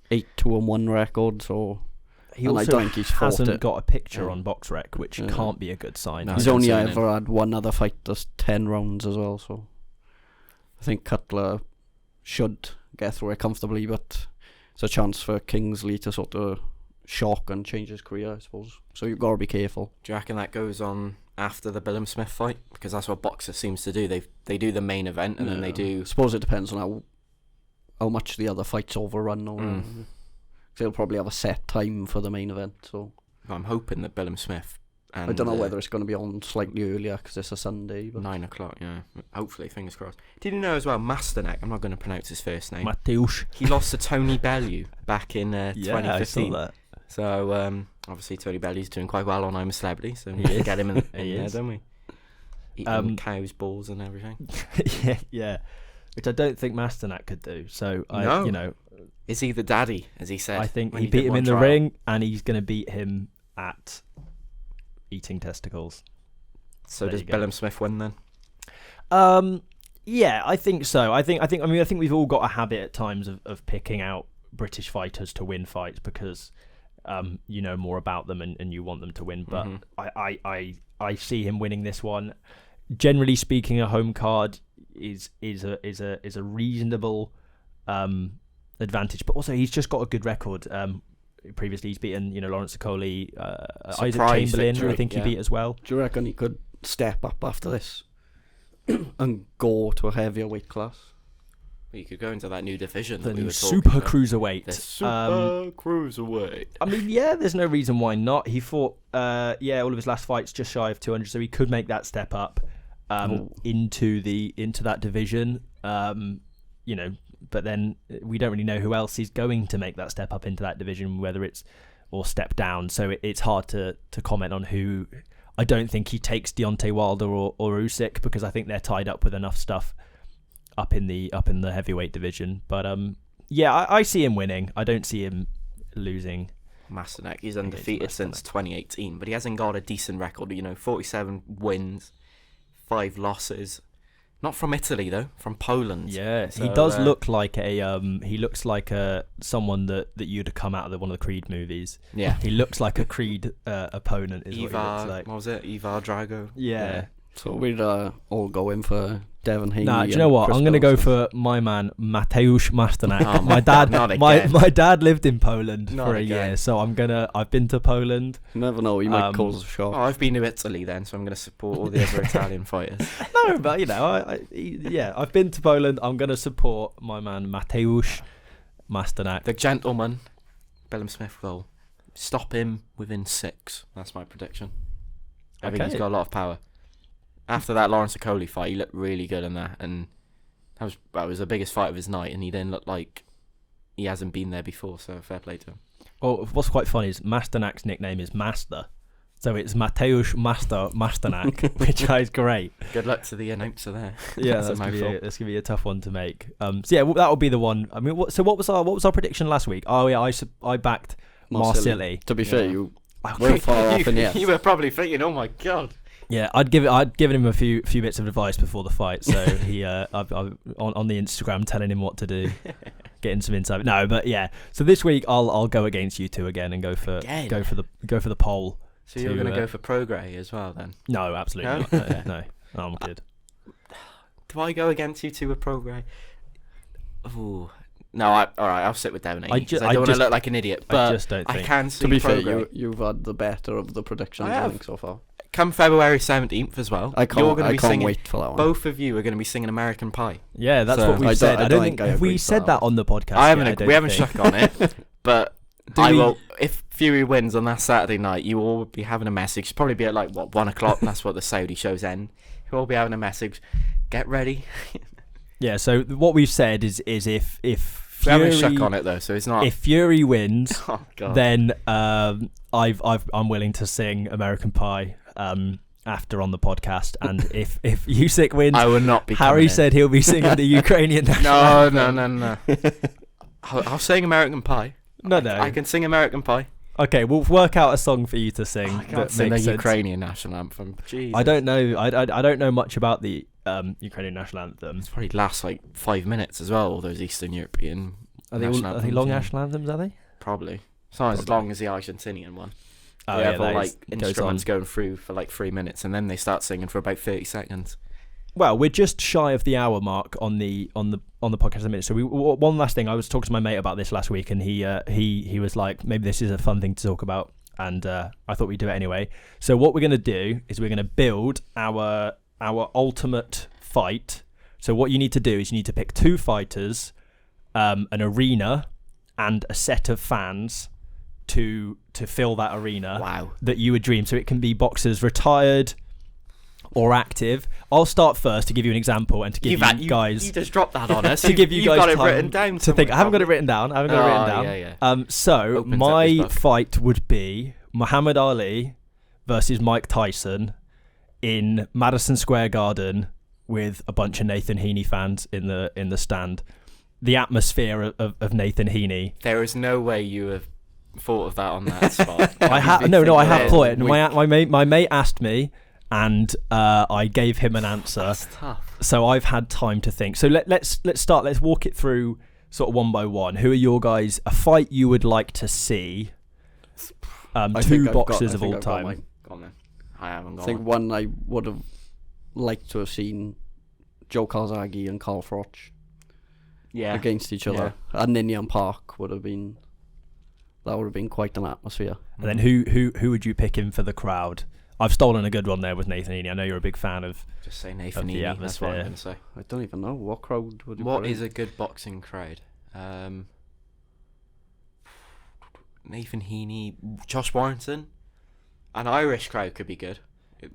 8-2-1 record, so he also hasn't got a picture on BoxRec, which can't be a good sign. No, he's only ever had one other fight that's 10 rounds as well, so I think Cutler should get through it comfortably, but it's a chance for Kingsley to sort of shock and change his career, I suppose. So you've got to be careful. Do you reckon that goes on after the Billam-Smith fight? Because that's what boxers seems to do. They do the main event and then they do... I suppose it depends on how much the other fights overrun. Or they'll probably have a set time for the main event. So I'm hoping that Billam-Smith... I don't know whether it's going to be on slightly earlier because it's a Sunday. But 9 o'clock, yeah. Hopefully, fingers crossed. Did you know as well, Masternak, I'm not going to pronounce his first name. Mateusz. He lost to Tony Bellew back in 2015. I saw that. So, obviously, Tony Bellew's doing quite well on I'm a Celebrity, so we can get him in there, don't we? Eating cows' balls and everything. yeah. Which I don't think Masternak could do. So, is he the daddy, as he said? I think he beat him in the ring, and he's going to beat him at eating testicles. So does Billam-Smith win then? Yeah, I think so. I think we've all got a habit at times of picking out British fighters to win fights because you know more about them and you want them to win. But I see him winning this one. Generally speaking, a home card is a reasonable advantage, but also he's just got a good record. Previously, he's beaten Lawrence Okoli, Isaac Chamberlain, victory, I think he beat as well. Do you reckon he could step up after this and go to a heavier weight class. You could go into that new division. The that we new were talking Super about. Cruiserweight. The Super-Cruiserweight. I mean, yeah, there's no reason why not. He fought, all of his last fights just shy of 200, so he could make that step up into that division. But then we don't really know who else is going to make that step up into that division, whether it's or step down. So it's hard to comment on who. I don't think he takes Deontay Wilder or Usyk, because I think they're tied up with enough stuff up in the heavyweight division. But I see him winning. I don't see him losing. Masternak, he's undefeated since 2018, but he hasn't got a decent record. 47 wins, 5 losses. Not from Italy though, from Poland. Yeah, So, he does look like he looks like someone that you'd have come out of one of the Creed movies. Yeah, he looks like a Creed opponent. Is what he looks like. What was it? Ivar Drago. Yeah. So we'd all go in for Devon Haney. Nah, do you know what? I'm gonna go for my man Mateusz Masternak. Oh, my dad, not my again. dad lived in Poland Not for a again. year, so I've been to Poland. You never know, he might cause a shot. Oh, I've been to Italy then, so I'm going to support all the other Italian fighters. No, but I've been to Poland. I'm gonna support my man Mateusz Masternak. The gentleman, Billam-Smith, will stop him within 6. That's my prediction. I think he's got a lot of power. After that Lawrence Okoli fight, he looked really good in that, and that was the biggest fight of his night, and he didn't look like he hasn't been there before, so fair play to him. Well, what's quite funny is Masternak's nickname is Master, so it's Mateusz Masternak, which is great. Good luck to the announcer there. Yeah, that's gonna be a tough one to make. That will be the one. I mean, what was our prediction last week? Oh yeah, I backed Marsili. To be fair, you Well, were far off in the end. You were probably thinking, "Oh my god." Yeah, I'd given him a few bits of advice before the fight, so he I've on the Instagram telling him what to do, getting some insight. No, but yeah. So this week I'll go against you two again and go for the poll. So you're going to go for Prograis as well then? No, absolutely not. No, I'm good. Do I go against you two with Prograis? Ooh. No, all right, I'll sit with Devon Haney. I don't want to look like an idiot, but I just don't think. I can see To be Prograis. fair, you've had the better of the predictions, I think, so far. Come February 17th as well. I can't wait for that one. Both of you are going to be singing American Pie. Yeah, that's what we've said. I don't think have we said that on the podcast. We haven't shook on it, but I will. If Fury wins on that Saturday night, you will be having a message. Probably be at 1 o'clock. That's what the Saudi shows end. You will be having a message. Get ready. Yeah. So what we've said is if we haven't shook on it though, so it's not. If Fury wins, oh, God. then I'm willing to sing American Pie after on the podcast, and if Usyk wins, I will not be. Harry said he'll be singing the Ukrainian national anthem. No. I'll sing American Pie. No. I can sing American Pie. Okay, we'll work out a song for you to sing. I can't sing the Ukrainian national anthem. Jesus. I don't know. I don't know much about the Ukrainian national anthem. It's probably lasts 5 minutes as well. All those Eastern European. Are they long national anthems? Are they? Probably. It's not as long as the Argentinian one. Oh, they have all goes instruments going through for 3 minutes, and then they start singing for about 30 seconds. Well, we're just shy of the hour mark on the podcast at the minute. So one last thing. I was talking to my mate about this last week, and he was like, maybe this is a fun thing to talk about, and I thought we'd do it anyway. So what we're going to do is we're going to build our ultimate fight. So what you need to do is you need to pick 2 fighters, an arena, and a set of fans to fill that arena that you would dream. So it can be boxers retired or active. I'll start first to give you an example and to give you guys. You just dropped that on us. to give you guys got time it written down to think. I haven't got it written down. Yeah. So Opens my fight would be Muhammad Ali versus Mike Tyson in Madison Square Garden with a bunch of Nathan Haney fans in the stand. The atmosphere of Nathan Haney. There is no way you have thought of that on that spot. I have thought it. My mate asked me, and I gave him an answer. That's tough. So I've had time to think. So let's start. Let's walk it through sort of one by one. Who are your guys? A fight you would like to see? 2 boxers of all time. Go on then. I haven't got. I think one I would have liked to have seen Joe Calzaghe and Carl Froch against each other. And Ninian Park would have been. That would have been quite an atmosphere. And then who would you pick in for the crowd? I've stolen a good one there with Nathan Heaney. I know you're a big fan of. Just say Nathan the Heaney. That's what I'm atmosphere. going to say. I don't even know what crowd would you What put in? is a good boxing crowd? Nathan Heaney, Josh Warrington. An Irish crowd could be good.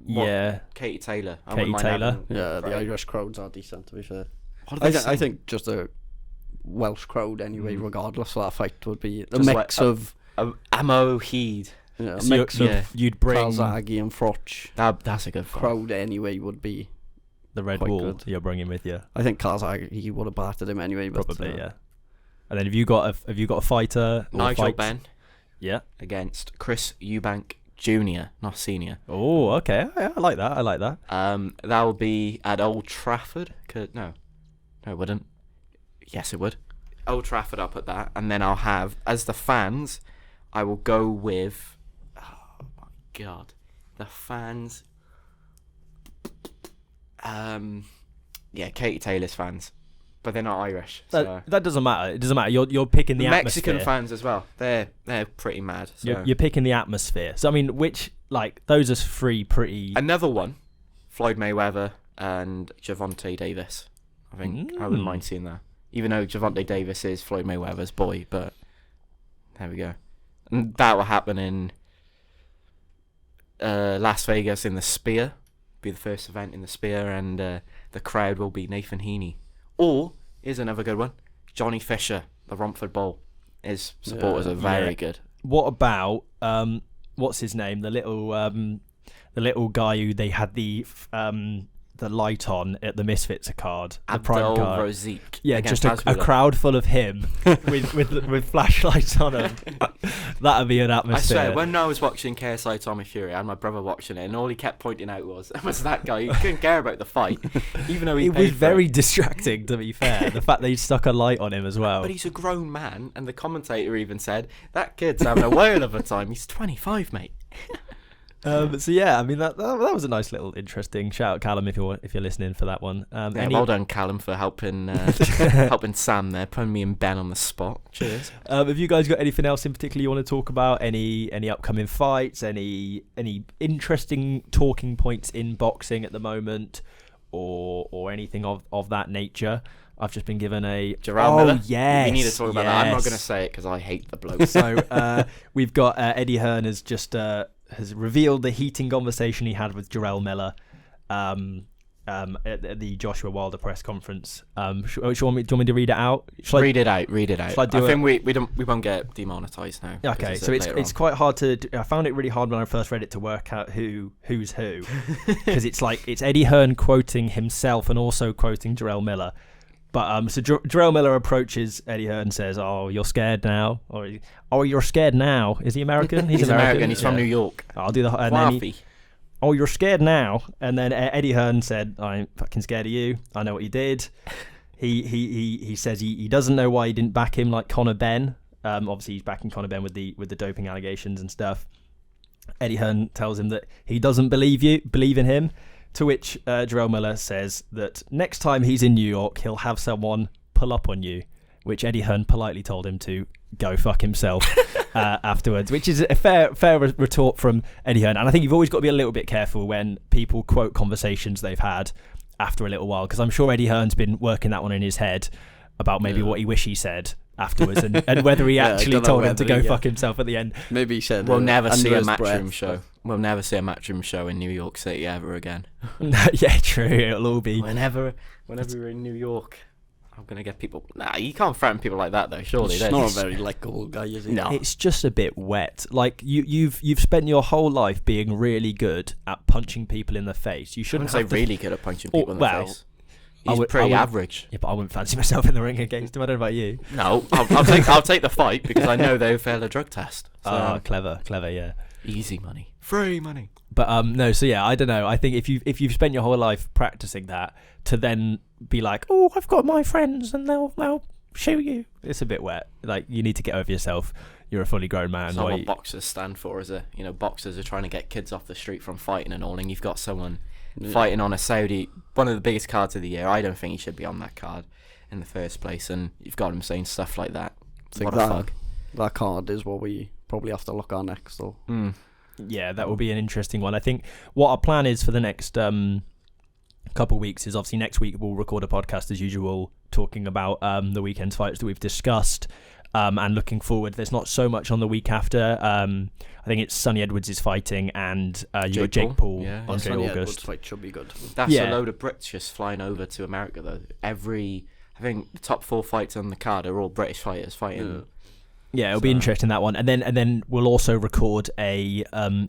Yeah. Katie Taylor. I Katie wouldn't mind Taylor. having Yeah, a the crowd. Irish crowds are decent, to be fair. What do they I sing? think just a Welsh crowd anyway, regardless of that fight, would be a Just mix like of Ammo Heed. a So mix you'd- of you'd bring Calzaghe and Froch. That's a good fight. Crowd anyway would be. the Red quite Wall. good. You're bringing with you, I think Calzaghe, he would have battered him anyway. But, probably. Yeah. And then have you got a fighter? or Nigel fights? Benn Yeah. against Chris Eubank Jr., not senior. Oh, okay. Yeah, I like that. That will be at Old Trafford. No, it wouldn't. Yes, it would. Old Trafford, I'll put that. And then I'll have, as the fans, I will go with... Oh, my God. The fans... Yeah, Katie Taylor's fans. But they're not Irish. So. That doesn't matter. It doesn't matter. You're picking the Mexican atmosphere. fans as well. They're pretty mad. So. You're picking the atmosphere. So I mean, those are three pretty. Another one, Floyd Mayweather and Gervonta Davis. I think I wouldn't mind seeing that. Even though Gervonta Davis is Floyd Mayweather's boy, but there we go. And that will happen in Las Vegas in the Sphere. Be the first event in the Sphere, and the crowd will be Nathan Heaney. Or, here's another good one, Johnny Fisher, the Romford Bowl. His supporters are very good. What about what's his name? The little guy who they had the light on at the Misfits card, the prime Abdel card. Rozique. Yeah, against just a Hasbulla. crowd full of him with flashlights on him. That'd be an I atmosphere. swear, when I was watching KSI Tommy Fury, I had my brother watching it, and all he kept pointing out was that guy. He couldn't care about the fight, even though he it paid was for very it. distracting, to be fair. The fact they stuck a light on him as well. But he's a grown man, and the commentator even said, that kid's having a whale of a time. He's 25, mate. So yeah, I mean that was a nice little interesting shout, Callum, if you're listening for that one. Well done, Callum, for helping helping Sam there, putting me and Ben on the spot. Cheers. Have you guys got anything else in particular you want to talk about? Any upcoming fights? Any interesting talking points in boxing at the moment, or anything of that nature? I've just been given a Jarrell Miller. Yes, we need to talk about that. I'm not going to say it because I hate the bloke. So we've got Eddie Hearn has revealed the heating conversation he had with Jarrell Miller at the Joshua Wilder press conference. Do you want me to read it out? Read it out. Shall I do I think we won't get demonetized now. Okay, so it's quite hard to I found it really hard when I first read it to work out who's who, because it's Eddie Hearn quoting himself and also quoting Jarrell Miller. But so Jarrell Miller approaches Eddie Hearn and says, "Oh, you're scared now," or "You're scared now." Is he American? He's American. He's from New York. I'll do the. And then "Oh, you're scared now," and then Eddie Hearn said, "I'm fucking scared of you. I know what you did." He says he doesn't know why he didn't back him like Conor Benn. Obviously he's backing Conor Benn with the doping allegations and stuff. Eddie Hearn tells him that he doesn't believe in him. To which Jarrell Miller says that next time he's in New York, he'll have someone pull up on you, which Eddie Hearn politely told him to go fuck himself afterwards, which is a fair retort from Eddie Hearn. And I think you've always got to be a little bit careful when people quote conversations they've had after a little while, because I'm sure Eddie Hearn's been working that one in his head about maybe what he wish he said afterwards and whether he actually told him to go fuck himself at the end. Maybe he said we'll never see a matchroom matchroom show. We'll never see a matchroom show in New York City ever again. Yeah, true. It'll all be whenever we're in New York. I'm gonna get people. Nah, you can't threaten people like that though. Surely, he's not a very likable guy, is he? No, it's just a bit wet. Like you've spent your whole life being really good at punching people in the face. You shouldn't say really good at punching people in the face. He's pretty average. Yeah, but I wouldn't fancy myself in the ring against him. I don't know about you. No, I'll take the fight because I know they'll fail a drug test. So. Clever, yeah. Easy money, free money. But no, so yeah, I don't know. I think if you've spent your whole life practicing that, to then be like, oh, I've got my friends and they'll shoot you. It's a bit wet. Like, you need to get over yourself. You're a fully grown man. It's not what boxers stand for, is it? You know, boxers are trying to get kids off the street from fighting and all, and you've got someone fighting on a Saudi, one of the biggest cards of the year. I don't think he should be on that card in the first place, and you've got him saying stuff like that. What a fuck. That card is what we probably have to look at next, though. Yeah, that will be an interesting one. I think what our plan is for the next couple of weeks is obviously next week we'll record a podcast as usual talking about the weekend's fights that we've discussed. And looking forward, there's not so much on the week after. I think it's Sonny Edwards is fighting, and you got Jake Paul on Sonny August. Edwards fight should be good. That's a load of Brits just flying over to America though. I think the top 4 fights on the card are all British fighters fighting. Yeah, it'll be interesting, that one, and then we'll also record a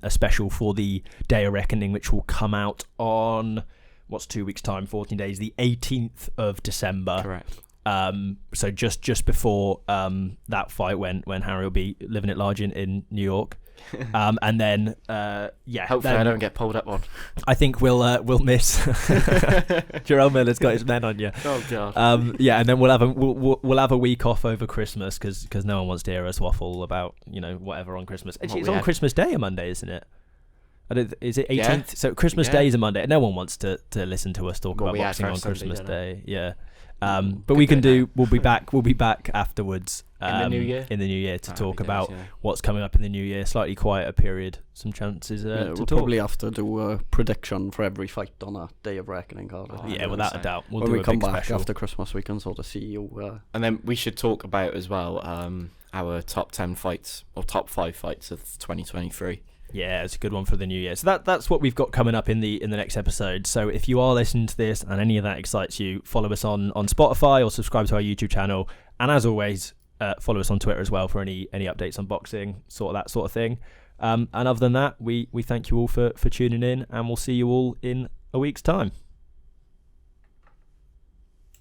special for the Day of Reckoning, which will come out on 2 weeks time, 14 days, the 18th of December. Correct. So just before that fight when Harry will be living it large in New York. And then hopefully I don't get pulled up on. I think we'll miss Jarrell Miller's got his men on you. Oh god. And then we'll have a week off over Christmas because no one wants to hear us waffle about whatever on Christmas. Actually, it's on Christmas Day a Monday, isn't it? Is it 18th? Yeah. So Christmas Day is a Monday. No one wants to listen to us talk about boxing on Sunday, Christmas Day. Yeah. But we can do. We'll be back afterwards in the new year. To talk about what's coming up in the new year. Slightly quieter period. Some chances. We'll probably have to do a prediction for every fight on a Day of Reckoning card. Without a doubt. We'll when do we a come big back special after Christmas, we can sort of see you. And then we should talk about as well our top 10 fights or top 5 fights of 2023. Yeah, it's a good one for the new year. So that's what we've got coming up in the next episode. So if you are listening to this and any of that excites you, follow us on Spotify or subscribe to our YouTube channel. And as always, follow us on Twitter as well for any updates on boxing, that sort of thing. And other than that, we thank you all for tuning in, and we'll see you all in a week's time.